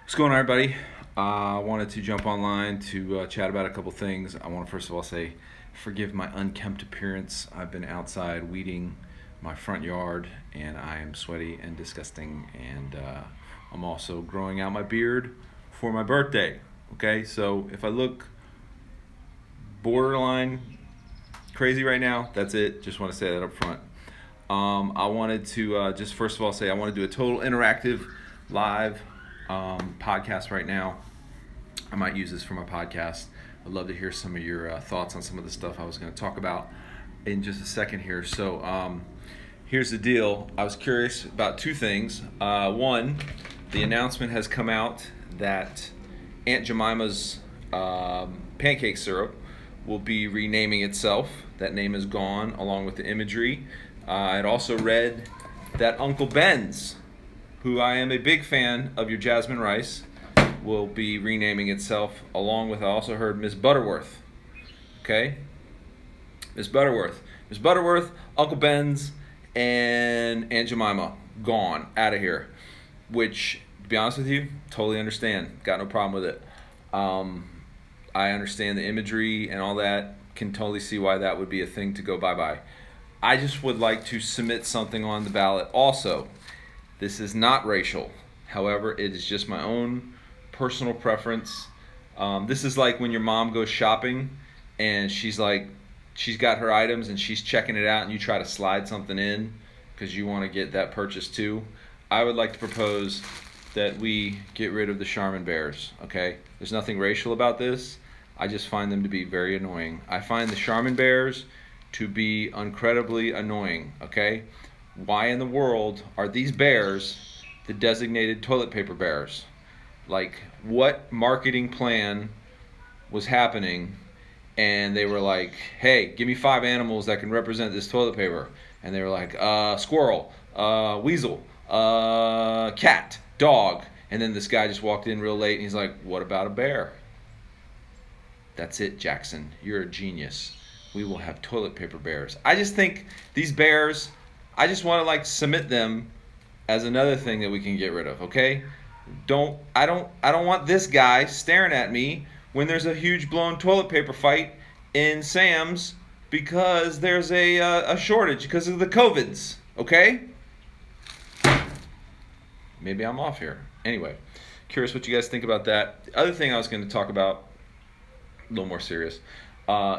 What's going on, everybody? I wanted to jump online to chat about a couple things. I want to first of all say, forgive my unkempt appearance. I've been outside weeding my front yard, and I am sweaty and disgusting. And I'm also growing out my beard for my birthday. Okay, so if I look borderline crazy right now, that's it. Just want to say that up front. I wanted to just first of all say I want to do a total interactive live podcast right now. I might use this for my podcast. I'd love to hear some of your thoughts on some of the stuff I was going to talk about in just a second here. So here's the deal. I was curious about two things. One, the announcement has come out that Aunt Jemima's pancake syrup will be renaming itself. That name is gone along with the imagery. I'd also read that Uncle Ben's, who I am a big fan of your jasmine rice, will be renaming itself, along with, I also heard, Miss Butterworth. Okay? Miss Butterworth, Uncle Ben's, and Aunt Jemima. Gone. Out of here. Which, to be honest with you, totally understand. Got no problem with it. I understand the imagery and all that. Can totally see why that would be a thing to go bye-bye. I just would like to submit something on the ballot also. This is not racial. However, it is just my own personal preference. This is like when your mom goes shopping and she's got her items and she's checking it out and you try to slide something in because you want to get that purchase too. I would like to propose that we get rid of the Charmin bears, okay? There's nothing racial about this. I just find them to be very annoying. I find the Charmin bears to be incredibly annoying, okay? Why in the world are these bears the designated toilet paper bears? Like, what marketing plan was happening? And they were like, hey, give me 5 animals that can represent this toilet paper. And they were like, squirrel, weasel, cat, dog. And then this guy just walked in real late and he's like, what about a bear? That's it, Jackson. You're a genius. We will have toilet paper bears. I just think these bears, I just want to submit them as another thing that we can get rid of, okay? I don't want this guy staring at me when there's a huge blown toilet paper fight in Sam's because there's a shortage because of the COVIDs, okay? Maybe I'm off here. Anyway, curious what you guys think about that. The other thing I was going to talk about, a little more serious,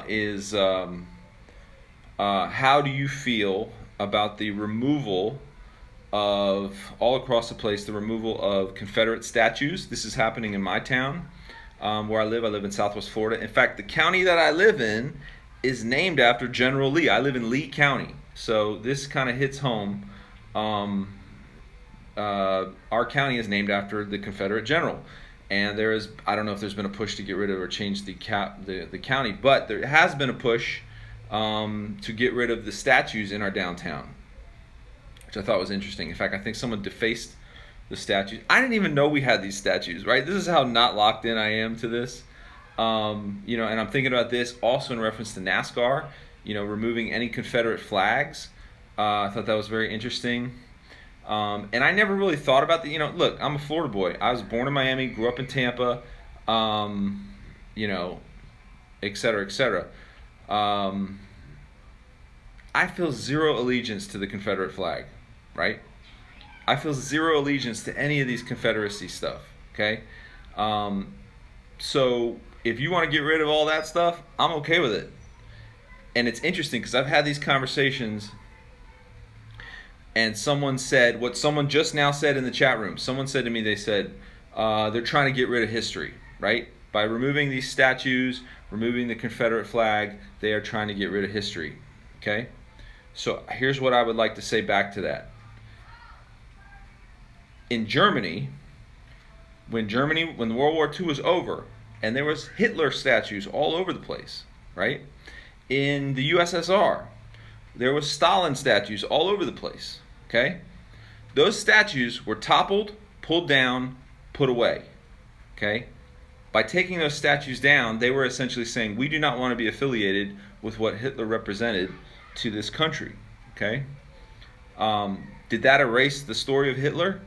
is how do you feel about the removal of, all across the place, the removal of Confederate statues? This is happening in my town where I live. I live in Southwest Florida. In fact, the county that I live in is named after General Lee. I live in Lee County. So this kind of hits home. Our county is named after the Confederate general. And there is, I don't know if there's been a push to get rid of or change the county, but there has been a push to get rid of the statues in our downtown, which I thought was interesting. In fact, I think someone defaced the statues. I didn't even know we had these statues, right? This is how not locked in I am to this. And I'm thinking about this also in reference to NASCAR, removing any Confederate flags. I thought that was very interesting. And I never really thought about look, I'm a Florida boy. I was born in Miami, grew up in Tampa, et cetera, et cetera. I feel zero allegiance to the Confederate flag, right? I feel zero allegiance to any of these Confederacy stuff, okay? So if you want to get rid of all that stuff, I'm okay with it. And it's interesting because I've had these conversations and someone said what someone just now said in the chat room. Someone said to me, they said, they're trying to get rid of history, right? By removing these statues, removing the Confederate flag, they are trying to get rid of history, okay? So here's what I would like to say back to that. In Germany, when World War II was over, and there was Hitler statues all over the place, right? In the USSR, there was Stalin statues all over the place, okay? Those statues were toppled, pulled down, put away, okay? By taking those statues down, they were essentially saying, we do not want to be affiliated with what Hitler represented to this country, okay? Did that erase the story of Hitler?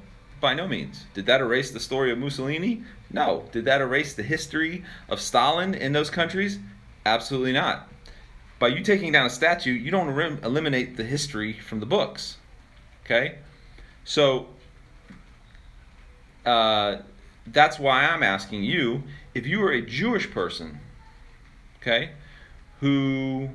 By no means. Did that erase the story of Mussolini? No. Did that erase the history of Stalin in those countries? Absolutely not. By you taking down a statue, you don't eliminate the history from the books. Okay? So, that's why I'm asking you, if you were a Jewish person, okay, who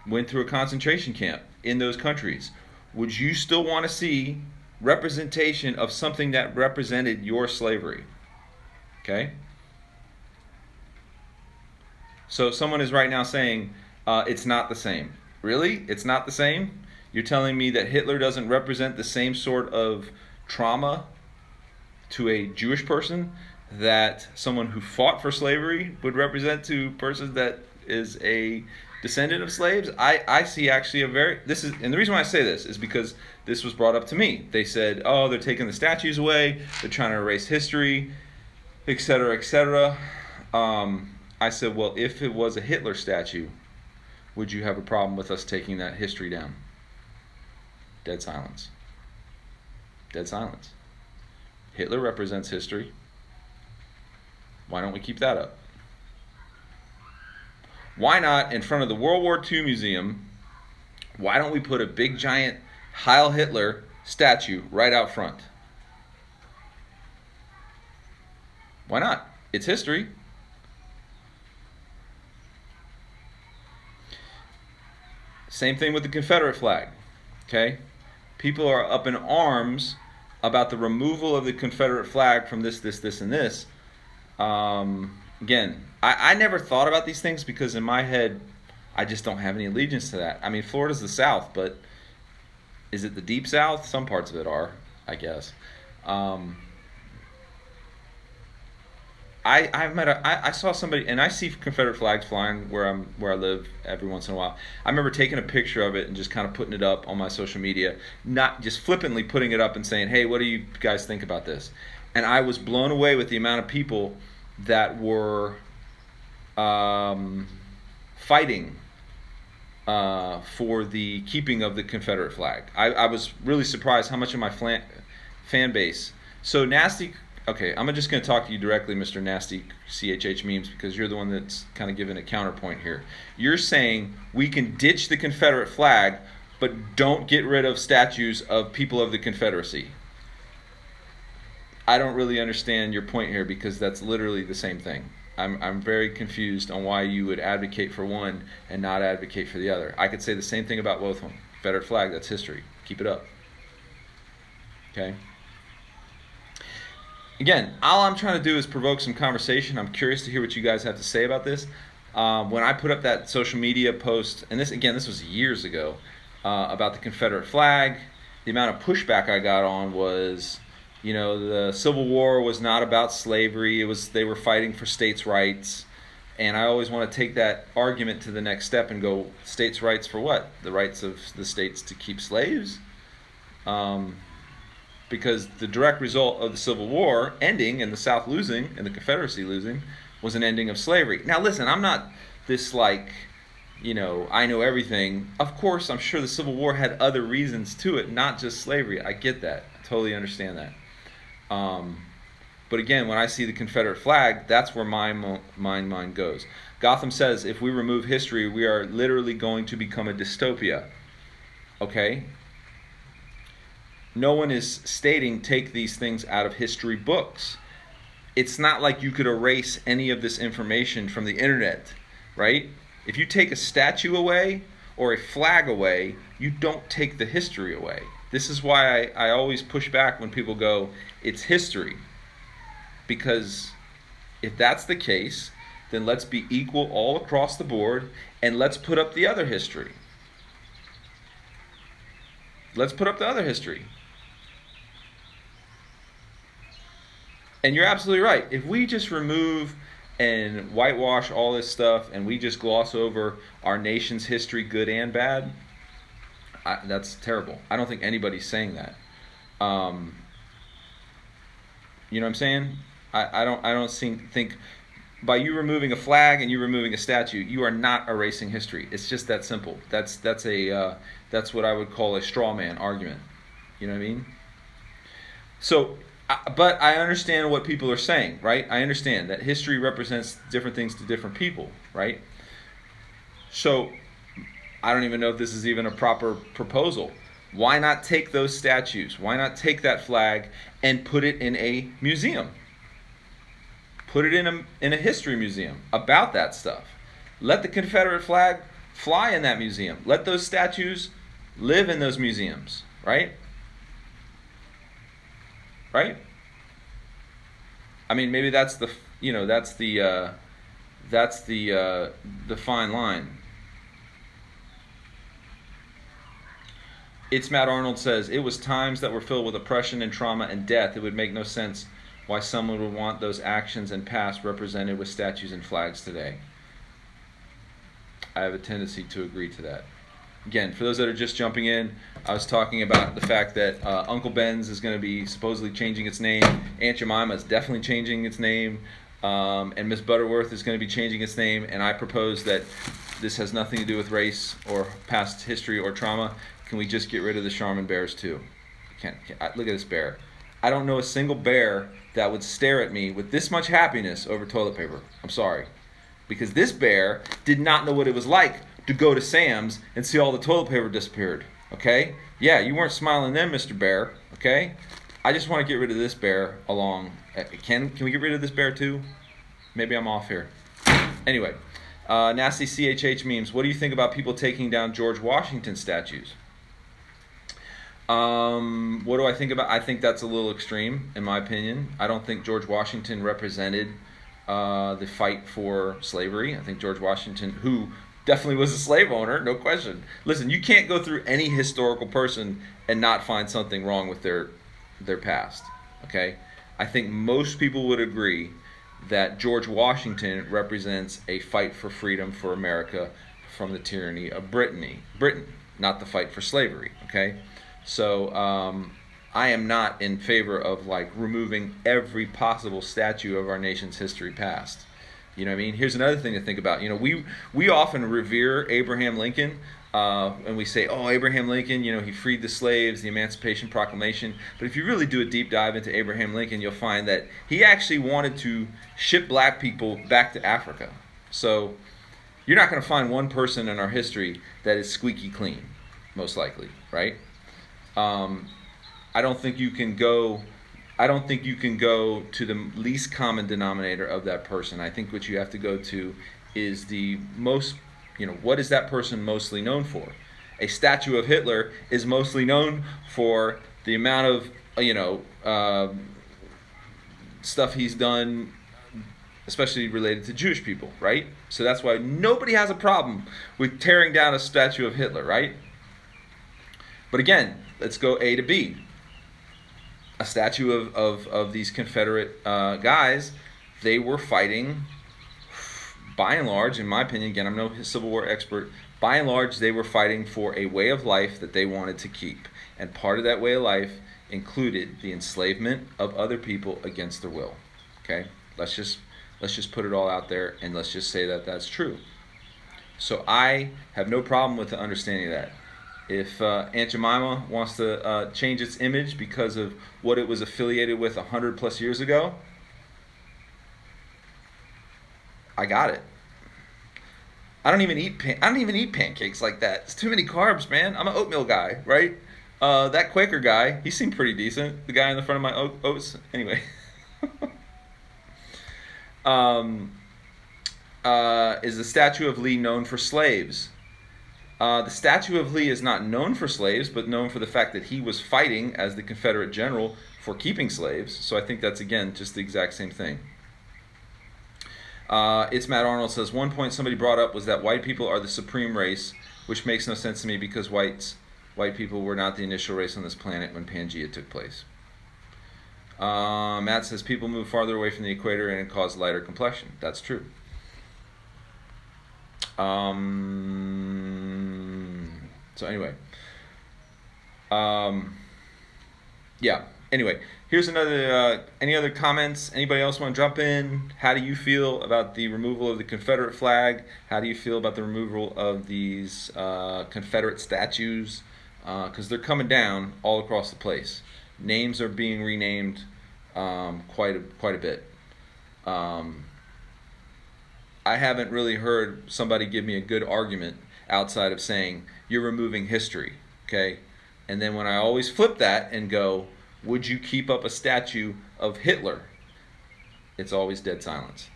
went through a concentration camp in those countries, would you still want to see representation of something that represented your slavery? Okay? So someone is right now saying, it's not the same. Really? It's not the same? You're telling me that Hitler doesn't represent the same sort of trauma to a Jewish person that someone who fought for slavery would represent to persons that is a descendant of slaves? I see actually and the reason why I say this is because this was brought up to me. They said, oh, they're taking the statues away, they're trying to erase history, etc., etc. I said, well, if it was a Hitler statue, would you have a problem with us taking that history down? Dead silence. Dead silence. Hitler represents history. Why don't we keep that up? Why not, in front of the World War II Museum, why don't we put a big giant Heil Hitler statue right out front? Why not? It's history. Same thing with the Confederate flag. Okay? People are up in arms about the removal of the Confederate flag from this, and this. Again, I never thought about these things because in my head, I just don't have any allegiance to that. I mean, Florida's the South, but is it the deep South? Some parts of it are, I guess. I saw somebody, and I see Confederate flags flying where I live every once in a while. I remember taking a picture of it and just kind of putting it up on my social media, not just flippantly putting it up and saying, "Hey, what do you guys think about this?" And I was blown away with the amount of people that were fighting for the keeping of the Confederate flag. I was really surprised how much of my fan base. So Nasty. Okay, I'm just going to talk to you directly, Mr. Nasty CHH Memes, because you're the one that's kind of giving a counterpoint here. You're saying we can ditch the Confederate flag, but don't get rid of statues of people of the Confederacy. I don't really understand your point here because that's literally the same thing. I'm very confused on why you would advocate for one and not advocate for the other. I could say the same thing about both of them. Confederate flag, that's history. Keep it up. Okay? Again, all I'm trying to do is provoke some conversation. I'm curious to hear what you guys have to say about this. When I put up that social media post, and this was years ago, about the Confederate flag, the amount of pushback I got on was, the Civil War was not about slavery. They were fighting for states' rights. And I always want to take that argument to the next step and go, states' rights for what? The rights of the states to keep slaves? Because the direct result of the Civil War ending and the South losing and the Confederacy losing was an ending of slavery. Now listen, I'm not this I know everything. Of course, I'm sure the Civil War had other reasons to it, not just slavery. I get that. I totally understand that. But again, when I see the Confederate flag, that's where my mind goes. Gotham says, if we remove history, we are literally going to become a dystopia. Okay? No one is stating take these things out of history books. It's not like you could erase any of this information from the internet, right? If you take a statue away or a flag away, you don't take the history away. This is why I always push back when people go, it's history. Because if that's the case, then let's be equal all across the board and let's put up the other history. Let's put up the other history. And you're absolutely right. If we just remove and whitewash all this stuff and we just gloss over our nation's history, good and bad, that's terrible. I don't think anybody's saying that. You know what I'm saying? I don't think by you removing a flag and you removing a statue, you are not erasing history. It's just that simple. That's what I would call a straw man argument. You know what I mean? So, but I understand what people are saying, right? I understand that history represents different things to different people, right? So, I don't even know if this is even a proper proposal. Why not take those statues? Why not take that flag and put it in a museum? Put it in a history museum about that stuff. Let the Confederate flag fly in that museum. Let those statues live in those museums, right? Right? I mean, maybe that's the the fine line. It's Matt Arnold says, it was times that were filled with oppression and trauma and death. It would make no sense why someone would want those actions and past represented with statues and flags today. I have a tendency to agree to that. Again, for those that are just jumping in, I was talking about the fact that Uncle Ben's is going to be supposedly changing its name. Aunt Jemima is definitely changing its name. And Miss Butterworth is going to be changing its name. And I propose that this has nothing to do with race or past history or trauma. Can we just get rid of the Charmin bears too? Look at this bear. I don't know a single bear that would stare at me with this much happiness over toilet paper. I'm sorry. Because this bear did not know what it was like to go to Sam's and see all the toilet paper disappeared. Okay? Yeah, you weren't smiling then, Mr. Bear. Okay? I just want to get rid of this bear along. Can we get rid of this bear too? Maybe I'm off here. Anyway, nasty CHH memes. What do you think about people taking down George Washington statues? What do I think about? I think that's a little extreme, in my opinion. I don't think George Washington represented the fight for slavery. I think George Washington, who definitely was a slave owner, no question. Listen, you can't go through any historical person and not find something wrong with their past. Okay, I think most people would agree that George Washington represents a fight for freedom for America from the tyranny of Britain, not the fight for slavery. Okay. So I am not in favor of like removing every possible statue of our nation's history past. You know what I mean? Here's another thing to think about. You know, we often revere Abraham Lincoln, and we say, oh, Abraham Lincoln, you know, he freed the slaves, the Emancipation Proclamation. But if you really do a deep dive into Abraham Lincoln, you'll find that he actually wanted to ship black people back to Africa. So you're not going to find one person in our history that is squeaky clean, most likely, right? I don't think you can go to the least common denominator of that person. I think what you have to go to is the most, you know, what is that person mostly known for? A statue of Hitler is mostly known for the amount of, stuff he's done, especially related to Jewish people, right? So that's why nobody has a problem with tearing down a statue of Hitler, right? But again, let's go A to B. A statue of these Confederate guys, they were fighting, by and large, in my opinion, again, I'm no Civil War expert, by and large, they were fighting for a way of life that they wanted to keep. And part of that way of life included the enslavement of other people against their will. Okay? Let's just put it all out there, and let's just say that that's true. So I have no problem with the understanding of that. If Aunt Jemima wants to change its image because of what it was affiliated with 100 plus years ago, I got it. I don't even eat pancakes like that. It's too many carbs, man. I'm an oatmeal guy, right? That Quaker guy, he seemed pretty decent. The guy in the front of my oats. Anyway. Is the statue of Lee known for slaves? The statue of Lee is not known for slaves, but known for the fact that he was fighting as the Confederate general for keeping slaves. So I think that's, again, just the exact same thing. It's Matt Arnold says, one point somebody brought up was that white people are the supreme race, which makes no sense to me because white people were not the initial race on this planet when Pangea took place. Matt says, people move farther away from the equator and it caused lighter complexion. That's true. So anyway, yeah. Anyway, here's another. Any other comments? Anybody else want to jump in? How do you feel about the removal of the Confederate flag? How do you feel about the removal of these Confederate statues? Because they're coming down all across the place. Names are being renamed quite a bit. I haven't really heard somebody give me a good argument outside of saying you're removing history, okay? And then when I always flip that and go, would you keep up a statue of Hitler? It's always dead silence.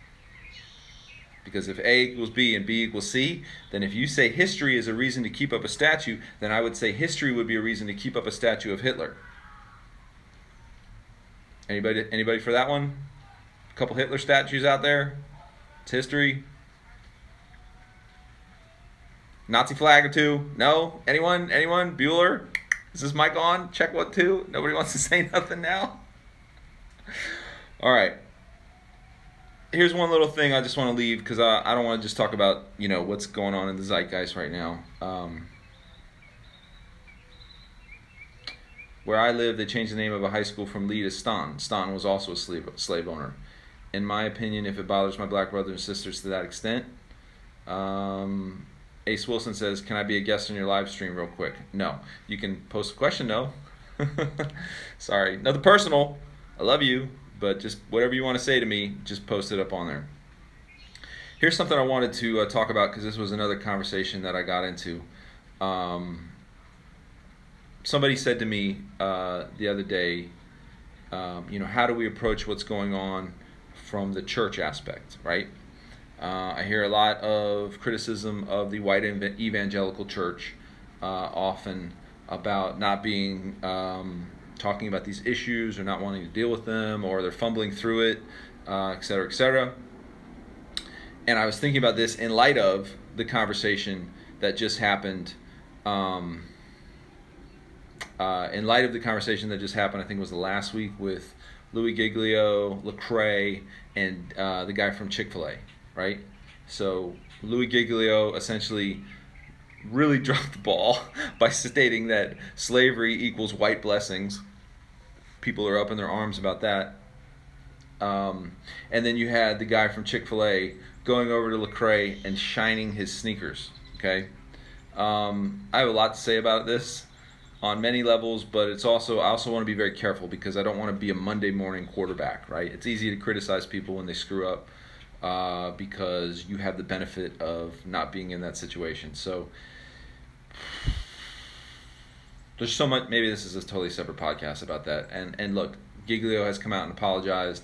Because if A equals B and B equals C, then if you say history is a reason to keep up a statue, then I would say history would be a reason to keep up a statue of Hitler. Anybody for that one? A couple Hitler statues out there? It's history. Nazi flag or two? No? Anyone? Bueller? Is this mic on? Check 1, 2. Nobody wants to say nothing now? All right. Here's one little thing I just want to leave because I don't want to just talk about, what's going on in the zeitgeist right now. Where I live, they changed the name of a high school from Lee to Staunton. Staunton was also a slave owner. In my opinion, if it bothers my black brothers and sisters to that extent, Ace Wilson says, can I be a guest on your live stream real quick? No. You can post a question, though. Sorry. Nothing personal. I love you. But just whatever you want to say to me, just post it up on there. Here's something I wanted to talk about because this was another conversation that I got into. Somebody said to me the other day, how do we approach what's going on from the church aspect, right? I hear a lot of criticism of the white evangelical church often about not being talking about these issues or not wanting to deal with them, or they're fumbling through it, et cetera, et cetera. And I was thinking about this in light of the conversation that just happened. In light of the conversation that just happened, I think it was the last week with Louis Giglio, Lecrae, and the guy from Chick-fil-A, right? So Louis Giglio essentially really dropped the ball by stating that slavery equals white blessings. People are up in their arms about that. And then you had the guy from Chick-fil-A going over to Lecrae and shining his sneakers, okay? I have a lot to say about this on many levels, but I also want to be very careful because I don't want to be a Monday morning quarterback, right? It's easy to criticize people when they screw up because you have the benefit of not being in that situation. So there's so much. Maybe this is a totally separate podcast about that. And look, Giglio has come out and apologized.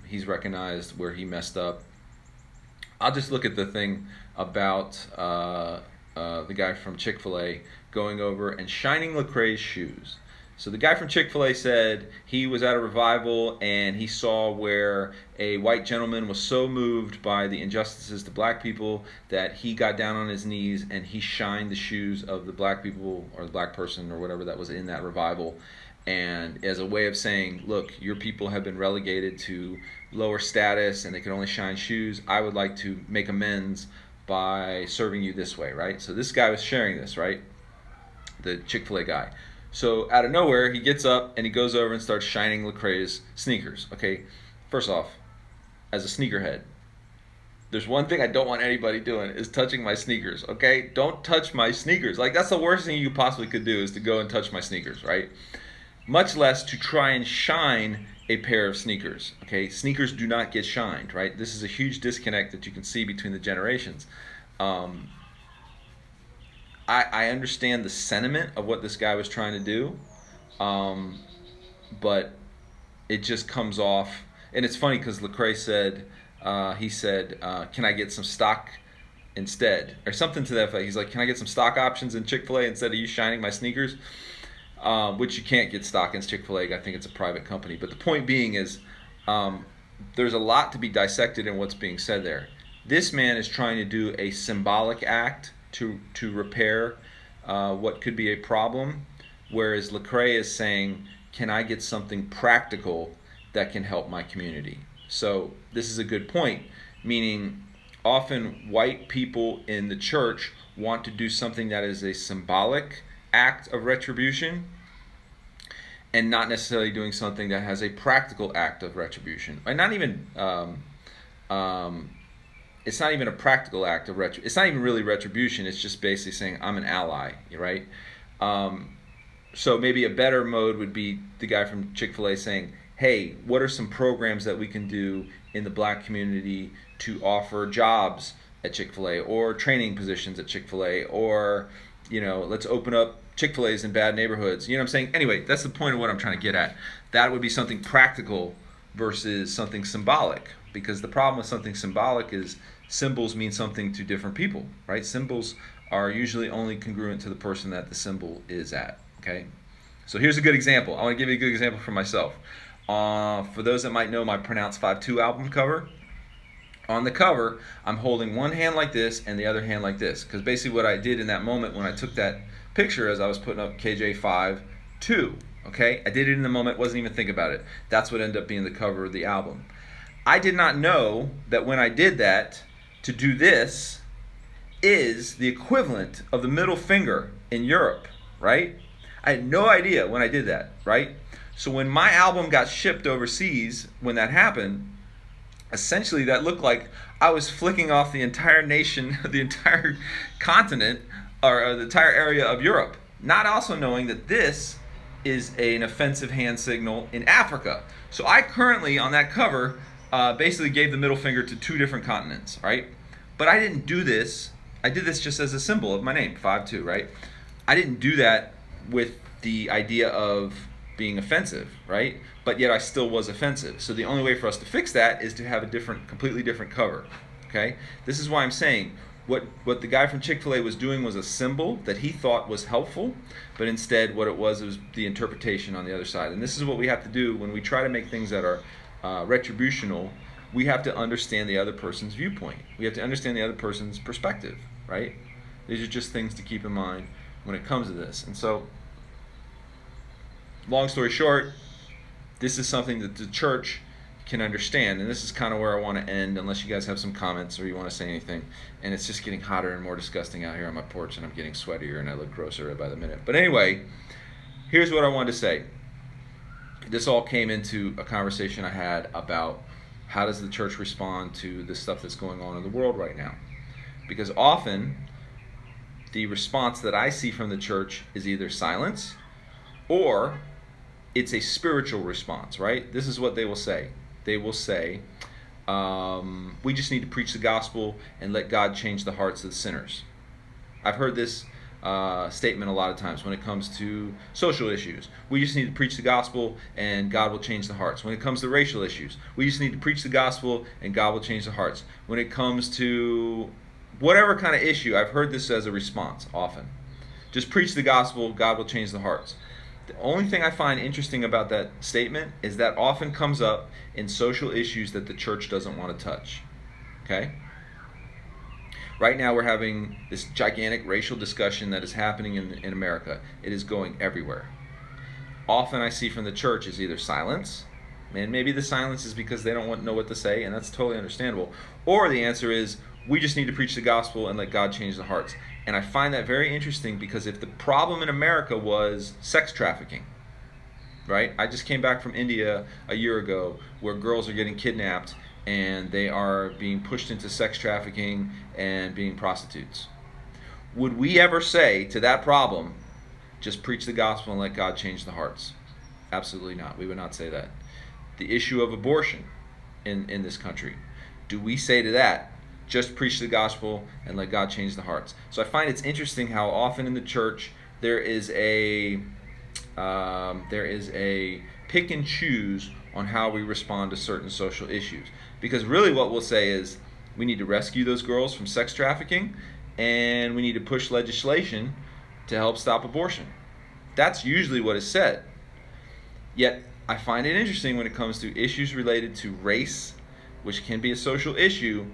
He's recognized where he messed up. I'll just look at the thing about the guy from Chick-fil-A going over and shining Lecrae's shoes. So the guy from Chick-fil-A said he was at a revival and he saw where a white gentleman was so moved by the injustices to black people that he got down on his knees and he shined the shoes of the black people or the black person or whatever that was in that revival, and as a way of saying, look, your people have been relegated to lower status and they can only shine shoes. I would like to make amends by serving you this way, right? So this guy was sharing this, right? The Chick-fil-A guy. So out of nowhere, he gets up and he goes over and starts shining Lecrae's sneakers. Okay, first off, as a sneakerhead, there's one thing I don't want anybody doing is touching my sneakers. Okay, don't touch my sneakers. Like, that's the worst thing you possibly could do is to go and touch my sneakers, right? Much less to try and shine a pair of sneakers. Okay, sneakers do not get shined, right? This is a huge disconnect that you can see between the generations. I understand the sentiment of what this guy was trying to do, but it just comes off. And it's funny because Lecrae said, can I get some stock instead? Or something to that effect. He's like, can I get some stock options in Chick-fil-A instead of you shining my sneakers? Which you can't get stock in Chick-fil-A. I think it's a private company. But the point being is there's a lot to be dissected in what's being said there. This man is trying to do a symbolic act to repair what could be a problem, whereas Lecrae is saying, can I get something practical that can help my community? So this is a good point, meaning often white people in the church want to do something that is a symbolic act of retribution and not necessarily doing something that has a practical act of retribution. And not even it's not even a practical act of it's not even really retribution. It's just basically saying I'm an ally, right? So maybe a better mode would be the guy from Chick-fil-A saying, hey, what are some programs that we can do in the black community to offer jobs at Chick-fil-A, or training positions at Chick-fil-A, or, let's open up Chick-fil-A's in bad neighborhoods. You know what I'm saying? Anyway, that's the point of what I'm trying to get at. That would be something practical versus something symbolic, because the problem with something symbolic is symbols mean something to different people, right? Symbols are usually only congruent to the person that the symbol is at. Okay, so here's a good example. I want to give you a good example for myself. For those that might know my Pronounce 5-2 album cover, on the cover, I'm holding one hand like this and the other hand like this, because basically what I did in that moment when I took that picture is I was putting up KJ 5-2. Okay, I did it in the moment, wasn't even thinking about it. That's what ended up being the cover of the album. I did not know that when I did that, to do this is the equivalent of the middle finger in Europe, right? I had no idea when I did that, right? So when my album got shipped overseas, when that happened, essentially that looked like I was flicking off the entire nation, the entire continent, or the entire area of Europe, not also knowing that this is an offensive hand signal in Africa. So I currently, on that cover, basically gave the middle finger to two different continents, right? But I didn't do this. I did this just as a symbol of my name, 5-2, right? I didn't do that with the idea of being offensive, right? But yet I still was offensive. So the only way for us to fix that is to have a completely different cover, okay? This is why I'm saying what the guy from Chick-fil-A was doing was a symbol that he thought was helpful, but instead what it was the interpretation on the other side. And this is what we have to do when we try to make things that are retributional. We have to understand the other person's viewpoint. We have to understand the other person's perspective, right? These are just things to keep in mind when it comes to this. And so, long story short, this is something that the church can understand, and this is kind of where I want to end, unless you guys have some comments or you want to say anything. And it's just getting hotter and more disgusting out here on my porch, and I'm getting sweatier and I look grosser by the minute. But anyway, here's what I wanted to say. This all came into a conversation I had about how does the church respond to the stuff that's going on in the world right now. Because often the response that I see from the church is either silence or it's a spiritual response, right? This is what they will say. They will say, we just need to preach the gospel and let God change the hearts of the sinners. I've heard this statement a lot of times when it comes to social issues. We just need to preach the gospel and God will change the hearts. When it comes to racial issues, we just need to preach the gospel and God will change the hearts. When it comes to whatever kind of issue, I've heard this as a response often. Just preach the gospel, God will change the hearts. The only thing I find interesting about that statement is that often comes up in social issues that the church doesn't want to touch. Okay? Right now we're having this gigantic racial discussion that is happening in America. It is going everywhere. Often I see from the church is either silence, and maybe the silence is because they don't know what to say, and that's totally understandable, or the answer is, we just need to preach the gospel and let God change the hearts. And I find that very interesting, because if the problem in America was sex trafficking, right? I just came back from India a year ago where girls are getting kidnapped and they are being pushed into sex trafficking and being prostitutes. Would we ever say to that problem, just preach the gospel and let God change the hearts? Absolutely not. We would not say that. The issue of abortion in this country, do we say to that, just preach the gospel and let God change the hearts? So I find it's interesting how often in the church there is a pick and choose on how we respond to certain social issues. Because really what we'll say is we need to rescue those girls from sex trafficking and we need to push legislation to help stop abortion. That's usually what is said. Yet I find it interesting when it comes to issues related to race, which can be a social issue.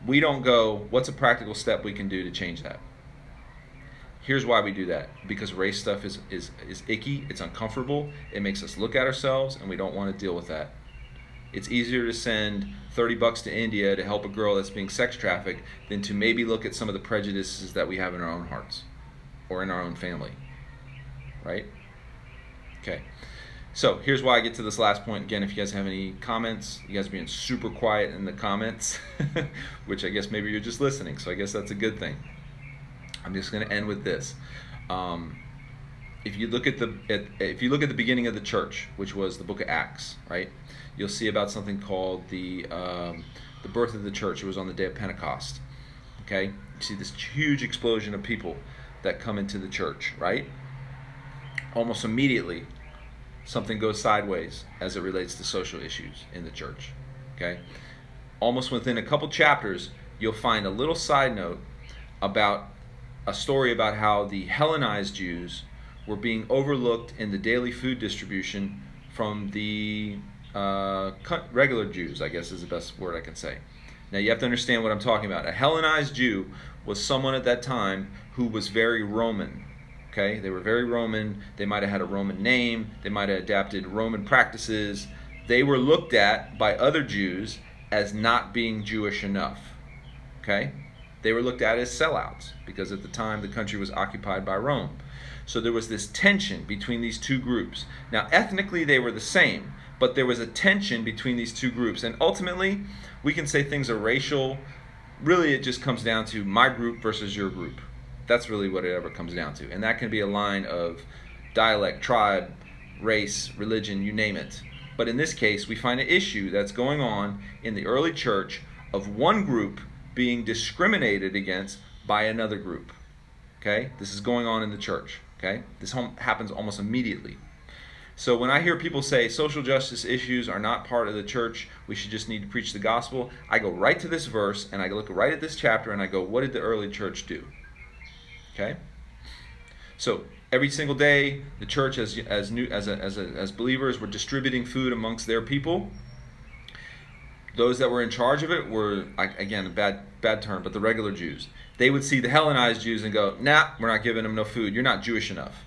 We don't go, what's a practical step we can do to change that? Here's why we do that. Because race stuff is icky, it's uncomfortable, it makes us look at ourselves, and we don't want to deal with that. It's easier to send $30 to India to help a girl that's being sex trafficked than to maybe look at some of the prejudices that we have in our own hearts or in our own family. Right? Okay. So here's why I get to this last point. Again, if you guys have any comments, you guys are being super quiet in the comments, which I guess maybe you're just listening, so I guess that's a good thing. I'm just going to end with this. if you look at the beginning of the church, which was the book of Acts, right? You'll see about something called the birth of the church. It was on the day of Pentecost. Okay, you see this huge explosion of people that come into the church, right? Almost immediately, something goes sideways as it relates to social issues in the church. Okay, almost within a couple chapters, you'll find a little side note about a story about how the Hellenized Jews were being overlooked in the daily food distribution from the regular Jews, I guess is the best word I can say. Now you have to understand what I'm talking about. A Hellenized Jew was someone at that time who was very Roman. Okay, they were very Roman. They might have had a Roman name. They might have adapted Roman practices. They were looked at by other Jews as not being Jewish enough. Okay, they were looked at as sellouts because at the time the country was occupied by Rome. So there was this tension between these two groups. Now ethnically they were the same, but there was a tension between these two groups. And ultimately, we can say things are racial. Really, it just comes down to my group versus your group. That's really what it ever comes down to. And that can be a line of dialect, tribe, race, religion, you name it. But in this case, we find an issue that's going on in the early church of one group being discriminated against by another group. Okay? This is going on in the church. Okay? This happens almost immediately. So when I hear people say social justice issues are not part of the church, we should just need to preach the gospel, I go right to this verse and I look right at this chapter and I go, what did the early church do? Okay? So every single day, the church as believers were distributing food amongst their people. Those that were in charge of it were, again, a bad term, but the regular Jews. They would see the Hellenized Jews and go, nah, we're not giving them no food. You're not Jewish enough.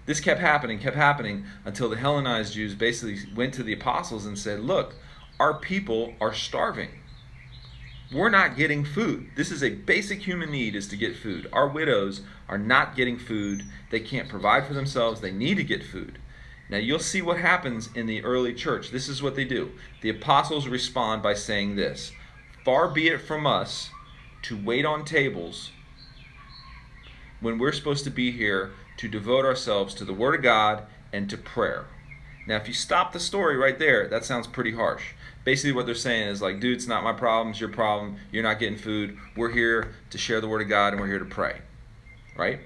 This kept happening until the Hellenized Jews basically went to the apostles and said, look, our people are starving. We're not getting food. This is a basic human need, is to get food. Our widows are not getting food. They can't provide for themselves. They need to get food. Now you'll see what happens in the early church. This is what they do. The apostles respond by saying this: far be it from us to wait on tables when we're supposed to be here to devote ourselves to the Word of God and to prayer. Now, if you stop the story right there, that sounds pretty harsh. Basically what they're saying is like, dude, it's not my problem, it's your problem. You're not getting food. We're here to share the Word of God and we're here to pray. Right?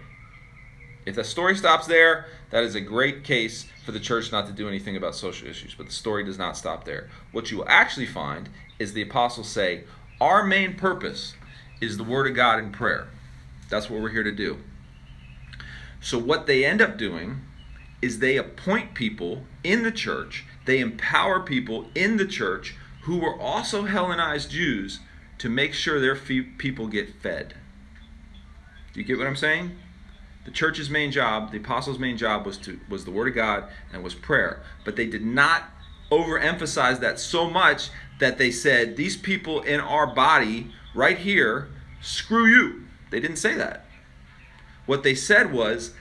If the story stops there, that is a great case for the church not to do anything about social issues. But the story does not stop there. What you will actually find is the apostles say, our main purpose is the Word of God and prayer. That's what we're here to do. So what they end up doing is they appoint people in the church, they empower people in the church who were also Hellenized Jews to make sure their people get fed. Do you get what I'm saying? The church's main job, the apostles' main job was the Word of God and was prayer. But they did not overemphasize that so much that they said, these people in our body right here, screw you. They didn't say that. What they said was,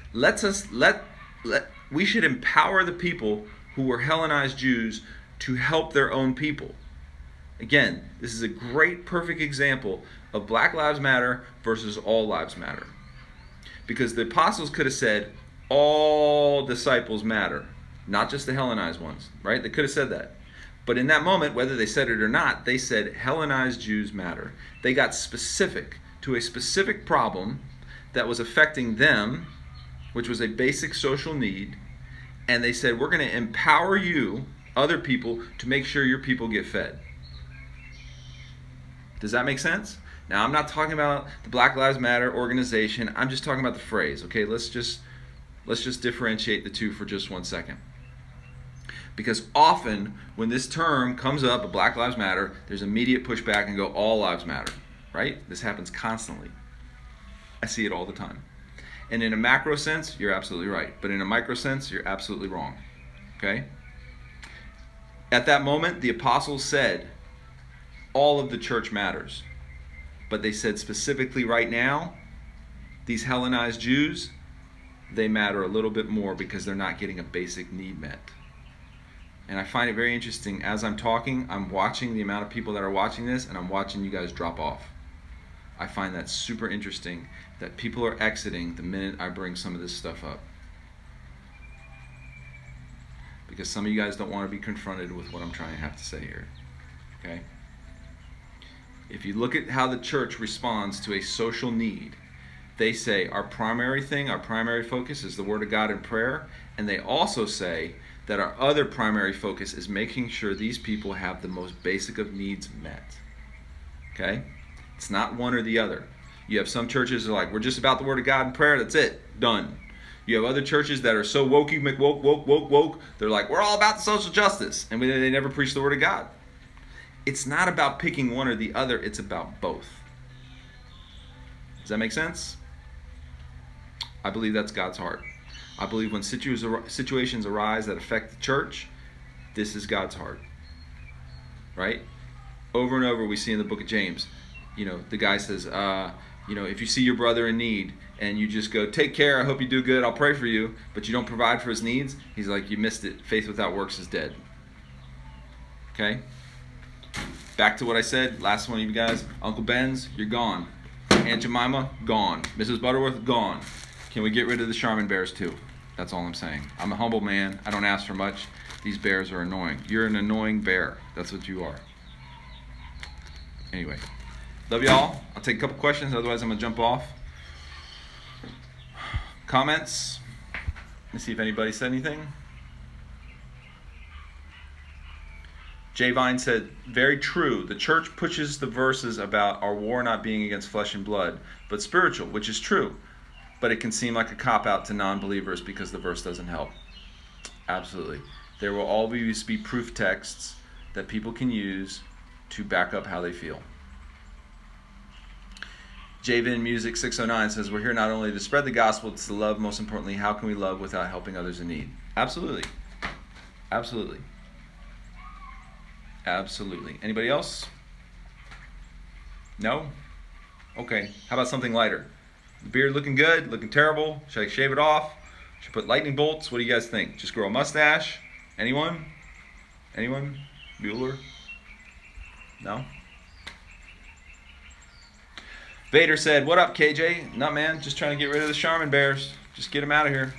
we should empower the people who were Hellenized Jews to help their own people. Again, this is a great, perfect example of Black Lives Matter versus All Lives Matter. Because the apostles could have said, all disciples matter, not just the Hellenized ones, right? They could have said that. But in that moment, whether they said it or not, they said Hellenized Jews matter. They got specific to a specific problem that was affecting them, which was a basic social need, and they said, we're going to empower you, other people, to make sure your people get fed. Does that make sense? Now, I'm not talking about the Black Lives Matter organization. I'm just talking about the phrase, okay? Let's just differentiate the two for just 1 second. Because often, when this term comes up, Black Lives Matter, there's immediate pushback and go, all lives matter, right? This happens constantly. I see it all the time. And in a macro sense, you're absolutely right. But in a micro sense, you're absolutely wrong. Okay? At that moment, the apostles said, all of the church matters. But they said specifically right now, these Hellenized Jews, they matter a little bit more because they're not getting a basic need met. And I find it very interesting. As I'm talking, I'm watching the amount of people that are watching this, and I'm watching you guys drop off. I find that super interesting that people are exiting the minute I bring some of this stuff up. Because some of you guys don't want to be confronted with what I'm trying to have to say here. Okay? If you look at how the church responds to a social need, they say our primary thing, our primary focus is the Word of God and prayer, and they also say that our other primary focus is making sure these people have the most basic of needs met. Okay? It's not one or the other. You have some churches that are like, we're just about the Word of God and prayer, that's it, done. You have other churches that are so wokey, woke. They're like, we're all about the social justice, and they never preach the Word of God. It's not about picking one or the other, it's about both. Does that make sense? I believe that's God's heart. I believe when situations arise that affect the church, this is God's heart. Right? Over and over we see in the book of James, the guy says, if you see your brother in need and you just go, take care, I hope you do good, I'll pray for you, but you don't provide for his needs, he's like, you missed it. Faith without works is dead. Okay? Back to what I said, last one of you guys, Uncle Ben's, you're gone. Aunt Jemima, gone. Mrs. Butterworth, gone. Can we get rid of the Charmin bears too? That's all I'm saying. I'm a humble man. I don't ask for much. These bears are annoying. You're an annoying bear. That's what you are. Anyway, love y'all. I'll take a couple questions. Otherwise, I'm going to jump off. Comments? Let me see if anybody said anything. Jay Vine said, very true. The church pushes the verses about our war not being against flesh and blood, but spiritual, which is true. But it can seem like a cop-out to non-believers because the verse doesn't help. Absolutely. There will always be proof texts that people can use to back up how they feel. Javin Music 609 says, we're here not only to spread the gospel, it's to love. Most importantly, how can we love without helping others in need? Absolutely. Absolutely. Absolutely. Anybody else? No? Okay. How about something lighter? Beard looking good, looking terrible. Should I shave it off? Should I put lightning bolts? What do you guys think? Just grow a mustache? Anyone? Anyone? Bueller? No? Vader said, what up, KJ? Not man, just trying to get rid of the Charmin bears. Just get them out of here.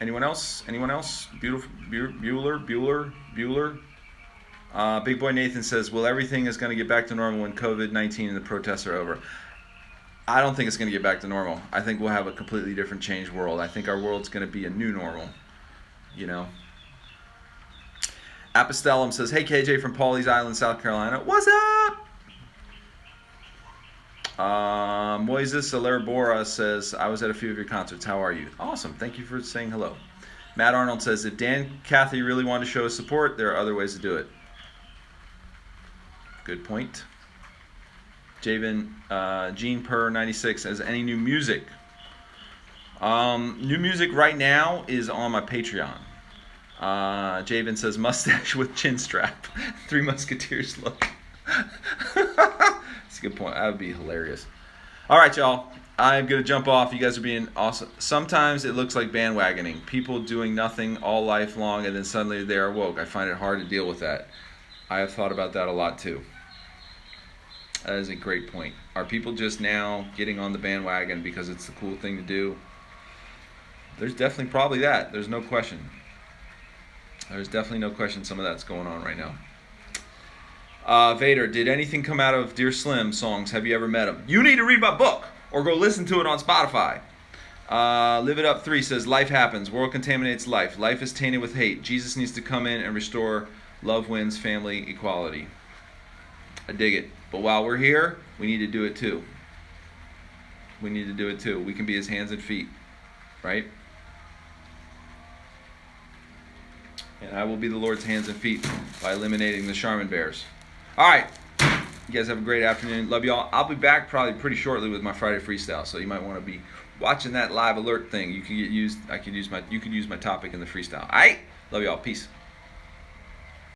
Anyone else? Anyone else? Beautiful Bueller. Big Boy Nathan says, well, everything is going to get back to normal when COVID-19 and the protests are over. I don't think it's going to get back to normal. I think we'll have a completely different changed world. I think our world's going to be a new normal, Apostellum says, hey, KJ from Pawleys Island, South Carolina. What's up? Moises Alerabora says, I was at a few of your concerts. How are you? Awesome. Thank you for saying hello. Matt Arnold says, if Dan Cathy really wanted to show his support, there are other ways to do it. Good point. Javen, Gene Per 96 says, any new music? New music right now is on my Patreon. Javen says, mustache with chin strap. Three Musketeers look. That's a good point. That would be hilarious. All right, y'all. I'm going to jump off. You guys are being awesome. Sometimes it looks like bandwagoning. People doing nothing all life long, and then suddenly they are woke. I find it hard to deal with that. I have thought about that a lot, too. That is a great point. Are people just now getting on the bandwagon because it's the cool thing to do? There's definitely probably that. There's no question. There's definitely no question some of that's going on right now. Vader, did anything come out of Dear Slim songs? Have you ever met him? You need to read my book or go listen to it on Spotify. Live It Up 3 says, life happens. World contaminates life. Life is tainted with hate. Jesus needs to come in and restore love wins, family, equality. I dig it. But while we're here, we need to do it too. We need to do it too. We can be his hands and feet, right? And I will be the Lord's hands and feet by eliminating the Charmin bears. All right. You guys have a great afternoon. Love y'all. I'll be back probably pretty shortly with my Friday freestyle, so you might want to be watching that live alert thing. You could use my topic in the freestyle. All right. Love y'all. Peace.